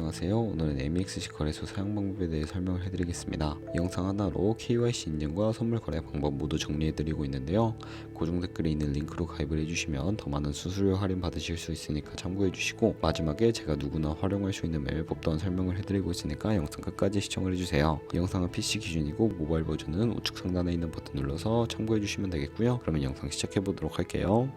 안녕하세요. 오늘은 MEXC 거래소 사용 방법에 대해 설명을 해드리겠습니다. 이 영상 하나로 KYC 인증과 선물 거래 방법 모두 정리해드리고 있는데요. 고정 댓글에 있는 링크로 가입을 해주시면 더 많은 수수료 할인 받으실 수 있으니까 참고해주시고, 마지막에 제가 누구나 활용할 수 있는 매매법 또한 설명을 해드리고 있으니까 영상 끝까지 시청을 해주세요. 이 영상은 PC 기준이고 모바일 버전은 우측 상단에 있는 버튼 눌러서 참고해주시면 되겠고요. 그러면 영상 시작해보도록 할게요.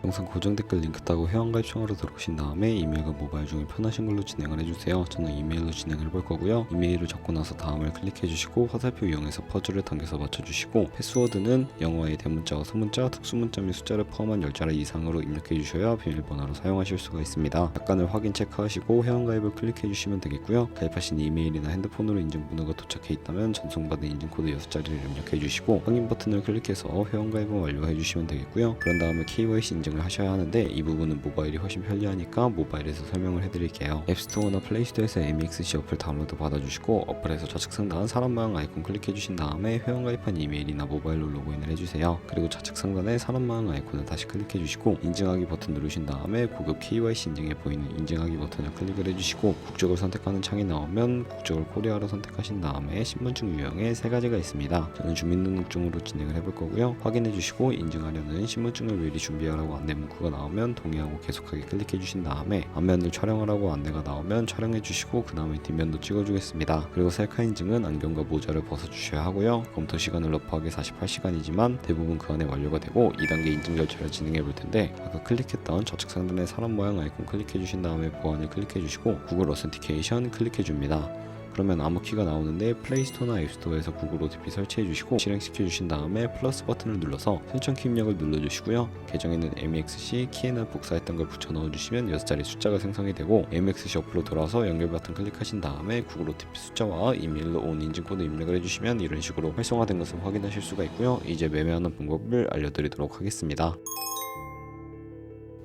영상 고정 댓글 링크 따고 회원가입 창으로 들어오신 다음에 이메일과 모바일 중에 편하신 걸로 진행을 해주세요. 저는 이메일로 진행을 해볼 거고요. 이메일을 적고 나서 다음을 클릭해주시고 화살표 이용해서 퍼즐을 당겨서 맞춰주시고, 패스워드는 영어의 대문자와 소문자, 특수문자 및 숫자를 포함한 10자리 이상으로 입력해주셔야 비밀번호로 사용하실 수가 있습니다. 약관을 확인 체크하시고 회원가입을 클릭해주시면 되겠고요. 가입하신 이메일이나 핸드폰으로 인증번호가 도착해 있다면 전송받은 인증코드 6자리를 입력해주시고, 확인 버튼을 클릭해서 회원가입을 완료해주시면 되겠고요. 그런 다음에 KYC 인증 하셔야 하는데, 이 부분은 모바일이 훨씬 편리하니까 모바일에서 설명을 해드릴게요. 앱스토어나 플레이스토어에서 MEXC 어플 다운로드 받아주시고, 어플에서 좌측 상단 사람 모양 아이콘 클릭해주신 다음에 회원가입한 이메일이나 모바일로 로그인을 해주세요. 그리고 좌측 상단에 사람 모양 아이콘을 다시 클릭해주시고, 인증하기 버튼 누르신 다음에 고급 KYC 인증에 보이는 인증하기 버튼을 클릭을 해주시고, 국적을 선택하는 창이 나오면 국적을 코리아로 선택하신 다음에 신분증 유형에 3가지가 있습니다. 저는 주민등록증으로 진행을 해볼 거고요. 확인해주시고, 인증하려는 신분증을 미리 준비하라고 안내 문구가 나오면 동의하고 계속하기 클릭해 주신 다음에 앞면을 촬영하라고 안내가 나오면 촬영해 주시고, 그 다음에 뒷면도 찍어 주겠습니다. 그리고 셀카 인증은 안경과 모자를 벗어 주셔야 하고요. 검토 시간은 러프하게 48시간이지만 대부분 그 안에 완료가 되고 2단계 인증 절차를 진행해 볼 텐데, 아까 클릭했던 좌측 상단의 사람 모양 아이콘 클릭해 주신 다음에 보안을 클릭해 주시고 구글 어센티케이션 클릭해 줍니다. 그러면 암호키가 나오는데, 플레이스토어나 앱스토어에서 구글 OTP 설치해 주시고 실행시켜 주신 다음에 플러스 버튼을 눌러서 설정키 입력을 눌러 주시고요. 계정에는 MEXC 키에는 복사했던 걸 붙여 넣어 주시면 6자리 숫자가 생성이 되고, MEXC 어플로 돌아서 연결 버튼 클릭하신 다음에 구글 OTP 숫자와 이메일로 온 인증코드 입력을 해주시면 이런 식으로 활성화된 것을 확인하실 수가 있고요. 이제 매매하는 방법을 알려드리도록 하겠습니다.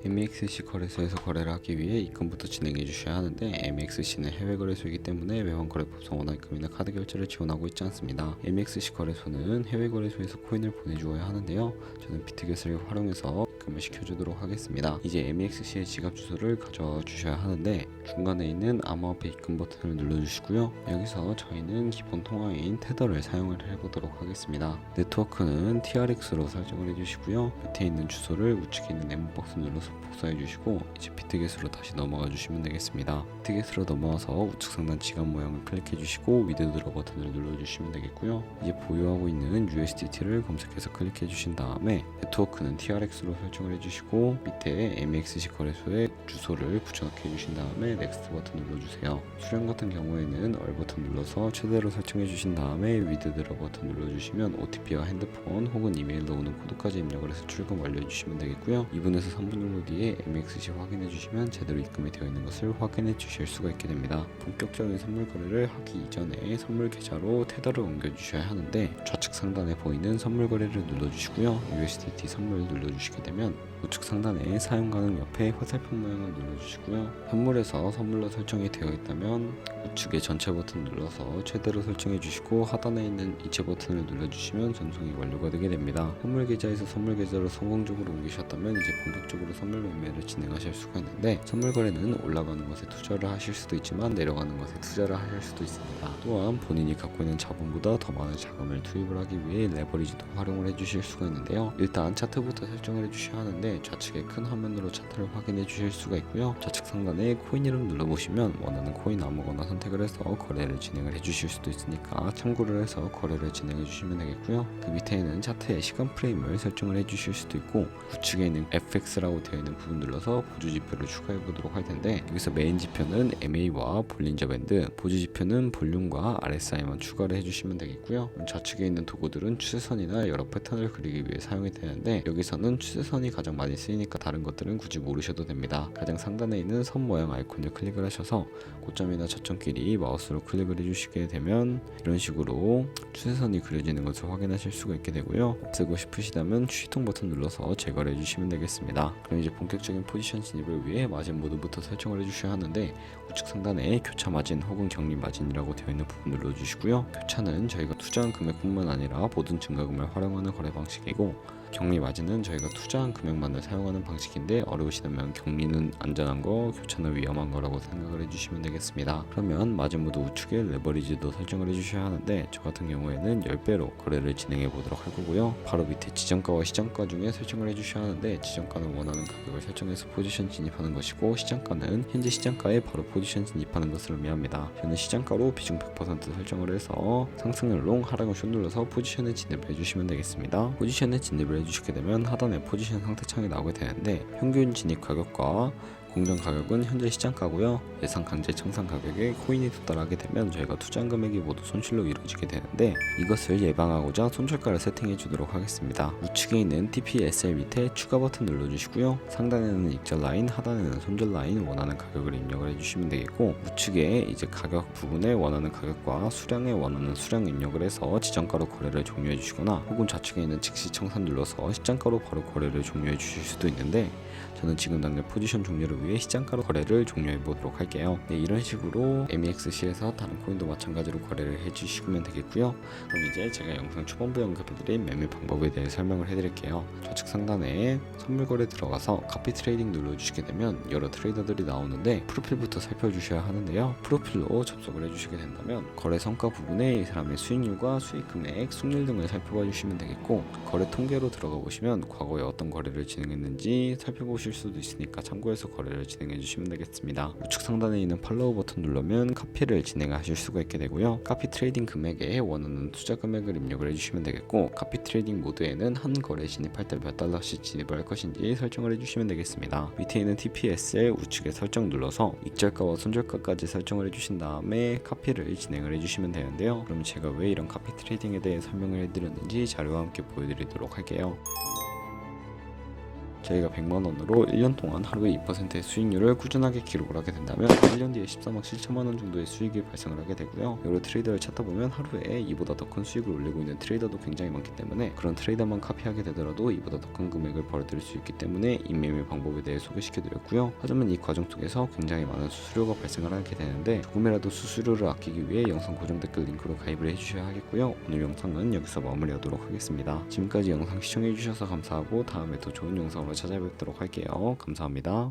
MEXC 거래소에서 거래를 하기 위해 입금부터 진행해 주셔야 하는데, MEXC는 해외 거래소이기 때문에 외환거래법상 원화입금이나 카드 결제를 지원하고 있지 않습니다. MEXC 거래소는 해외 거래소에서 코인을 보내주어야 하는데요. 저는 비트겟을 활용해서 입금을 시켜주도록 하겠습니다. 이제 MEXC의 지갑 주소를 가져와 주셔야 하는데, 중간에 있는 암호화폐 입금 버튼을 눌러주시고요. 여기서 저희는 기본 통화인 테더를 사용을 해보도록 하겠습니다. 네트워크는 TRX로 설정을 해주시고요. 밑에 있는 주소를 우측에 있는 네모 박스 눌러서 복사해 주시고, 이제 비트겟으로 다시 넘어가 주시면 되겠습니다. 비트겟으로 넘어와서 우측 상단 지갑 모양을 클릭해 주시고 위드드로 버튼을 눌러 주시면 되겠고요. 이제 보유하고 있는 USDT를 검색해서 클릭해 주신 다음에 네트워크는 TRX로 설정을 해 주시고, 밑에 MEXC 거래소의 주소를 붙여넣기 해주신 다음에 넥스트 버튼 눌러주세요. 수령 같은 경우에는 얼 버튼 눌러서 최대로 설정해 주신 다음에 위드드로 버튼 눌러주시면 OTP와 핸드폰 혹은 이메일로 오는 코드까지 입력을 해서 출금 완료해 주시면 되겠고요. 2분에서 3분 정도 뒤에 MEXC 확인해 주시면 제대로 입금이 되어 있는 것을 확인해 주실 수가 있게 됩니다. 본격적인 선물 거래를 하기 이전에 선물 계좌로 테더를 옮겨 주셔야 하는데, 좌측 상단에 보이는 선물 거래를 눌러 주시고요. USDT 선물 눌러 주시게 되면 우측 상단에 사용 가능 옆에 화살표 모양을 눌러 주시고요. 선물에서 선물로 설정이 되어 있다면 우측에 전체 버튼 눌러서 최대로 설정해 주시고, 하단에 있는 이체 버튼을 눌러 주시면 전송이 완료가 되게 됩니다. 선물 계좌에서 선물 계좌로 성공적으로 옮기셨다면 이제 본격적으로 선물 매매를 진행하실 수가 있는데, 선물 거래는 올라가는 것에 투자를 하실 수도 있지만 내려가는 것에 투자를 하실 수도 있습니다. 또한 본인이 갖고 있는 자본보다 더 많은 자금을 투입을 하기 위해 레버리지도 활용을 해주실 수가 있는데요. 일단 차트부터 설정을 해주셔야 하는데, 좌측에 큰 화면으로 차트를 확인해 주실 수가 있고요. 좌측 상단에 코인 이름 눌러보시면 원하는 코인 아무거나 선택을 해서 거래를 진행을 해주실 수도 있으니까 참고를 해서 거래를 진행해 주시면 되겠고요. 그 밑에는 차트의 시간 프레임을 설정을 해주실 수도 있고, 우측에 있는 FX라고 되어 있는 부분 눌러서 보조 지표를 추가해 보도록 할 텐데, 여기서 메인 지표는 MA와 볼린저 밴드, 보조 지표는 볼륨과 RSI만 추가를 해주시면 되겠고요. 좌측에 있는 도구들은 추세선이나 여러 패턴을 그리기 위해 사용이 되는데, 여기서는 추세선이 가장 많이 쓰이니까 다른 것들은 굳이 모르셔도 됩니다. 가장 상단에 있는 선 모양 아이콘을 클릭을 하셔서 고점이나 저점끼리 마우스로 클릭을 해주시게 되면 이런 식으로 추세선이 그려지는 것을 확인하실 수가 있게 되고요. 없애고 싶으시다면 휴통 버튼 눌러서 제거를 해주시면 되겠습니다. 그럼 이제 본격적인 포지션 진입을 위해 마진 모드부터 설정을 해주셔야 하는데, 우측 상단에 교차 마진 혹은 격리 마진이라고 되어 있는 부분 눌러주시고요. 교차는 저희가 투자한 금액뿐만 아니라 모든 증가금을 활용하는 거래 방식이고, 격리 마진은 저희가 투자한 금액만을 사용하는 방식인데 어려우시다면 격리는 안전한 거, 교차는 위험한 거라고 생각을 해주시면 되겠습니다. 그러면 마진 모드 우측에 레버리지도 설정을 해주셔야 하는데 저 같은 경우에는 10배로 거래를 진행해 보도록 할 거고요. 바로 밑에 지정가와 시장가 중에 설정을 해주셔야 하는데 지정가는 원하는 가격을 설정해서 포지션 진입하는 것이고 시장가는 현재 시장가에 바로 포지션 진입하는 것을 의미합니다. 저는 시장가로 비중 100% 설정을 해서 상승을 롱, 하락을 숏 눌러서 포지션에 진입을 해주시면 되겠습니다. 포지션에 진입을 해주시게 되면 하단에 포지션 상태창이 나오게 되는데 평균 진입 가격과 공정 가격은 현재 시장가고요. 예상 강제 청산 가격에 코인이 도달하게 되면 저희가 투자한 금액이 모두 손실로 이루어지게 되는데 이것을 예방하고자 손절가를 세팅해 주도록 하겠습니다. 우측에 있는 TPSL 밑에 추가 버튼 눌러주시고요. 상단에는 익절 라인, 하단에는 손절 라인 원하는 가격을 입력을 해주시면 되겠고 우측에 이제 가격 부분에 원하는 가격과 수량에 원하는 수량 입력을 해서 지정가로 거래를 종료해 주시거나 혹은 좌측에 있는 즉시 청산 눌러서 시장가로 바로 거래를 종료해 주실 수도 있는데 저는 지금 당장 포지션 종료를 위해 시장가로 거래를 종료해 보도록 할게요. 네, 이런 식으로 MEXC에서 다른 코인도 마찬가지로 거래를 해주시면 되겠고요. 그럼 이제 제가 영상 초반부에 언급해드린 매매 방법에 대해 설명을 해드릴게요. 좌측 상단에 선물 거래 들어가서 카피 트레이딩 눌러주시게 되면 여러 트레이더들이 나오는데 프로필부터 살펴주셔야 하는데요. 프로필로 접속을 해주시게 된다면 거래 성과 부분에 이 사람의 수익률과 수익 금액, 승률 등을 살펴봐 주시면 되겠고 거래 통계로 들어가 보시면 과거에 어떤 거래를 진행했는지 살펴보실 수도 있으니까 참고해서 거래를 진행해 주시면 되겠습니다. 우측 상단에 있는 팔로우 버튼 누르면 카피를 진행하실 수가 있게 되고요. 카피 트레이딩 금액에 원하는 투자 금액을 입력을 해주시면 되겠고 카피 트레이딩 모드에는 한 거래 진입할 때 몇 달러씩 진입을 할 것인지 설정을 해주시면 되겠습니다. 밑에 있는 TPSL 우측에 설정 눌러서 익절가와 손절가까지 설정을 해주신 다음에 카피를 진행을 해주시면 되는데요. 그럼 제가 왜 이런 카피 트레이딩에 대해 설명을 해드렸는지 자료와 함께 보여드리도록 할게요. 저희가 100만원으로 1년 동안 하루에 2%의 수익률을 꾸준하게 기록을 하게 된다면 1년 뒤에 13억 7천만원 정도의 수익이 발생을 하게 되고요. 여러 트레이더를 찾다 보면 하루에 이보다 더 큰 수익을 올리고 있는 트레이더도 굉장히 많기 때문에 그런 트레이더만 카피하게 되더라도 이보다 더 큰 금액을 벌어들일 수 있기 때문에 이 매매 방법에 대해 소개시켜드렸고요. 하지만 이 과정 속에서 굉장히 많은 수수료가 발생을 하게 되는데 조금이라도 수수료를 아끼기 위해 영상 고정 댓글 링크로 가입을 해주셔야 하겠고요. 오늘 영상은 여기서 마무리하도록 하겠습니다. 지금까지 영상 시청해주셔서 감사하고 다음에 더 좋은 영상으로 찾아뵙도록 할게요. 감사합니다.